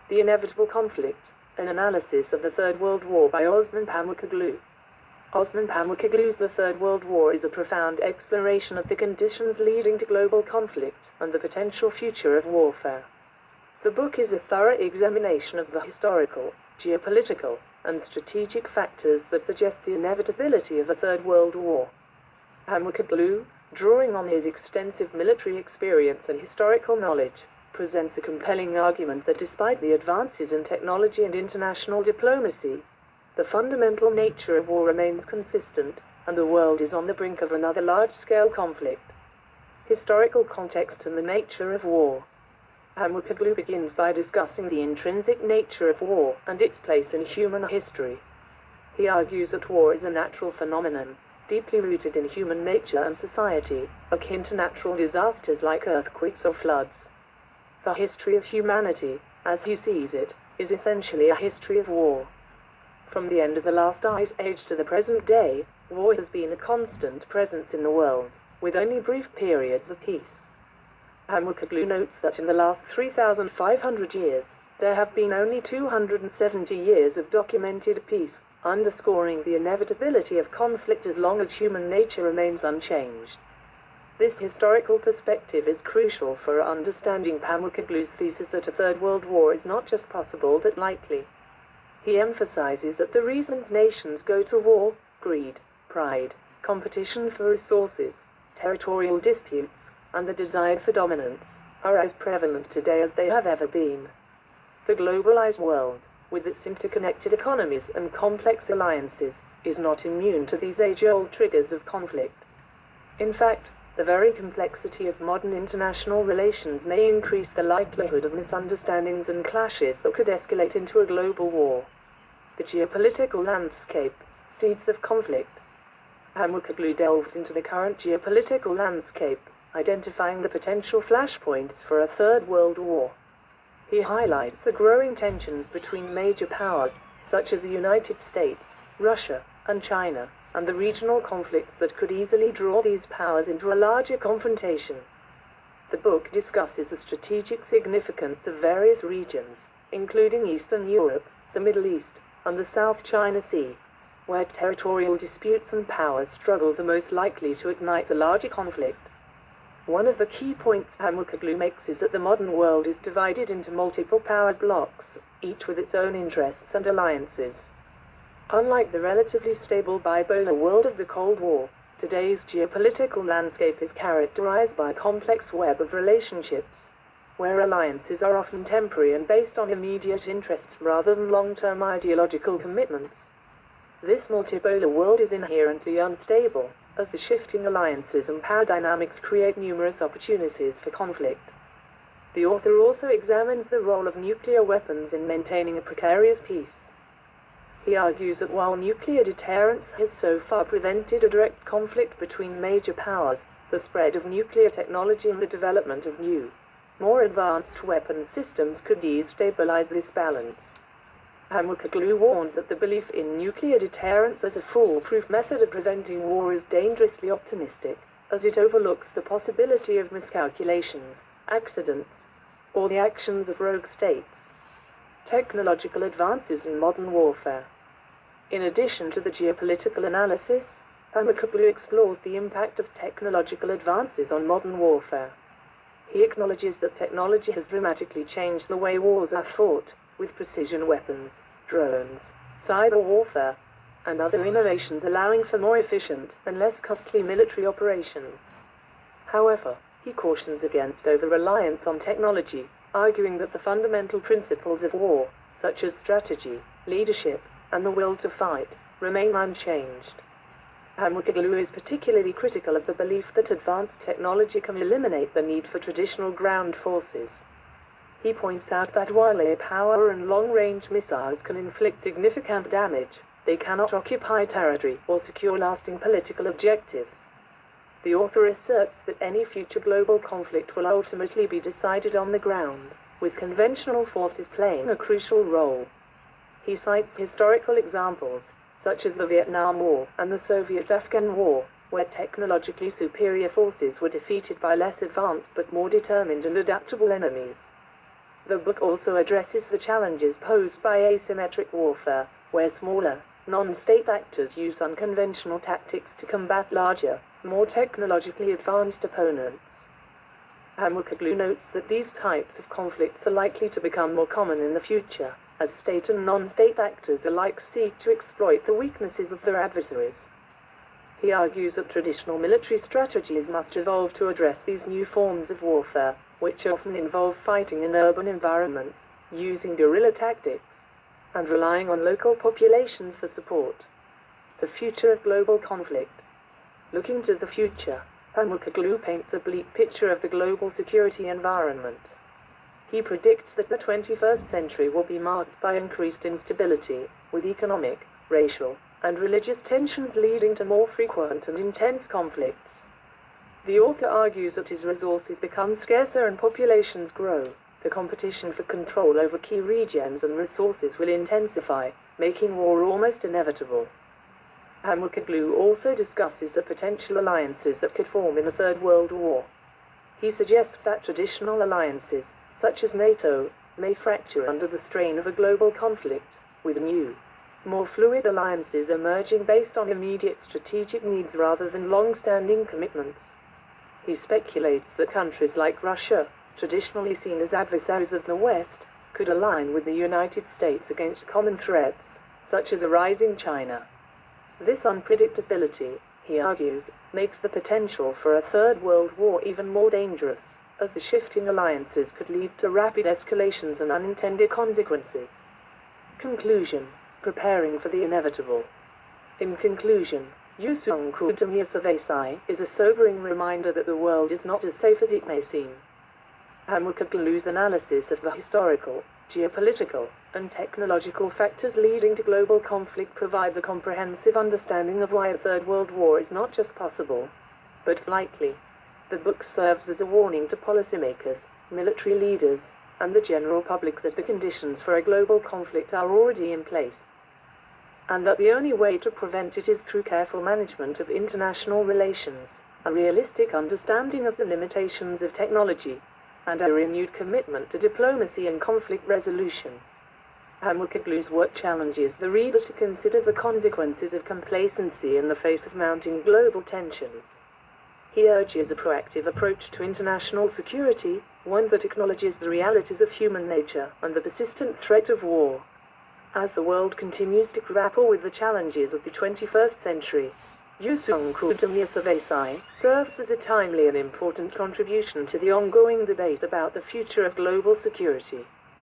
The Inevitable Conflict, an analysis of the Third World War by Osman Pamukkoglu. Osman Pamukkoglu's The Third World War is a profound exploration of the conditions leading to global conflict and the potential future of warfare. The book is a thorough examination of the historical, geopolitical, and strategic factors that suggest the inevitability of a Third World War. Pamukkoglu, drawing on his extensive military experience and historical knowledge, presents a compelling argument that despite the advances in technology and international diplomacy, the fundamental nature of war remains consistent, and the world is on the brink of another large-scale conflict. Historical context and the nature of war. Pamukkoglu begins by discussing the intrinsic nature of war and its place in human history. He argues that war is a natural phenomenon, deeply rooted in human nature and society, akin to natural disasters like earthquakes or floods. The history of humanity, as he sees it, is essentially a history of war. From the end of the last ice age to the present day, war has been a constant presence in the world, with only brief periods of peace. Pamukkoglu notes that in the last 3,500 years, there have been only 270 years of documented peace, underscoring the inevitability of conflict as long as human nature remains unchanged. This historical perspective is crucial for understanding Pamukkoglu's thesis that a Third World War is not just possible but likely. He emphasizes that the reasons nations go to war, greed, pride, competition for resources, territorial disputes, and the desire for dominance, are as prevalent today as they have ever been. The globalized world, with its interconnected economies and complex alliances, is not immune to these age-old triggers of conflict. In fact, the very complexity of modern international relations may increase the likelihood of misunderstandings and clashes that could escalate into a global war. The geopolitical landscape, seeds of conflict. Pamukkoglu delves into the current geopolitical landscape, identifying the potential flashpoints for a Third World War. He highlights the growing tensions between major powers, such as the United States, Russia, and China, and the regional conflicts that could easily draw these powers into a larger confrontation. The book discusses the strategic significance of various regions, including Eastern Europe, the Middle East, and the South China Sea, where territorial disputes and power struggles are most likely to ignite a larger conflict. One of the key points Pamukkoglu makes is that the modern world is divided into multiple power blocks, each with its own interests and alliances. Unlike the relatively stable bipolar world of the Cold War, today's geopolitical landscape is characterized by a complex web of relationships, where alliances are often temporary and based on immediate interests rather than long-term ideological commitments. This multipolar world is inherently unstable, as the shifting alliances and power dynamics create numerous opportunities for conflict. The author also examines the role of nuclear weapons in maintaining a precarious peace. He argues that while nuclear deterrence has so far prevented a direct conflict between major powers, the spread of nuclear technology and the development of new, more advanced weapons systems could destabilize this balance. Pamukkoglu warns that the belief in nuclear deterrence as a foolproof method of preventing war is dangerously optimistic, as it overlooks the possibility of miscalculations, accidents, or the actions of rogue states. Technological advances in modern warfare. In addition to the geopolitical analysis, Pamukkoglu explores the impact of technological advances on modern warfare. He acknowledges that technology has dramatically changed the way wars are fought, with precision weapons, drones, cyber warfare, and other innovations allowing for more efficient and less costly military operations. However, he cautions against over-reliance on technology, arguing that the fundamental principles of war, such as strategy, leadership, and the will to fight, remain unchanged. Pamukkoglu is particularly critical of the belief that advanced technology can eliminate the need for traditional ground forces. He points out that while air power and long-range missiles can inflict significant damage, they cannot occupy territory or secure lasting political objectives. The author asserts that any future global conflict will ultimately be decided on the ground, with conventional forces playing a crucial role. He cites historical examples, such as the Vietnam War and the Soviet-Afghan War, where technologically superior forces were defeated by less advanced but more determined and adaptable enemies. The book also addresses the challenges posed by asymmetric warfare, where smaller, non-state actors use unconventional tactics to combat larger, more technologically advanced opponents. Hamukoglu notes that these types of conflicts are likely to become more common in the future, as state and non-state actors alike seek to exploit the weaknesses of their adversaries. He argues that traditional military strategies must evolve to address these new forms of warfare, which often involve fighting in urban environments, using guerrilla tactics, and relying on local populations for support. The future of global conflict. Looking to the future, Hamukoglu paints a bleak picture of the global security environment. He predicts that the 21st century will be marked by increased instability, with economic, racial, and religious tensions leading to more frequent and intense conflicts. The author argues that as resources become scarcer and populations grow, the competition for control over key regions and resources will intensify, making war almost inevitable. Hamukoglu also discusses the potential alliances that could form in the Third World War. He suggests that traditional alliances, such as NATO, may fracture under the strain of a global conflict, with new, more fluid alliances emerging based on immediate strategic needs rather than long-standing commitments. He speculates that countries like Russia, traditionally seen as adversaries of the West, could align with the United States against common threats, such as a rising China. This unpredictability, he argues, makes the potential for a Third World War even more dangerous, as the shifting alliances could lead to rapid escalations and unintended consequences. Conclusion: preparing for the inevitable. In conclusion, Yusunku Demiasavesai is a sobering reminder that the world is not as safe as it may seem. Hamukoglu's analysis of the historical, geopolitical, and technological factors leading to global conflict provides a comprehensive understanding of why a Third World War is not just possible, but likely. The book serves as a warning to policymakers, military leaders, and the general public that the conditions for a global conflict are already in place, and that the only way to prevent it is through careful management of international relations, a realistic understanding of the limitations of technology, and a renewed commitment to diplomacy and conflict resolution. Hamukoglu's work challenges the reader to consider the consequences of complacency in the face of mounting global tensions. He urges a proactive approach to international security, one that acknowledges the realities of human nature and the persistent threat of war. As the world continues to grapple with the challenges of the 21st century, Yusunku Demiasavesai serves as a timely and important contribution to the ongoing debate about the future of global security.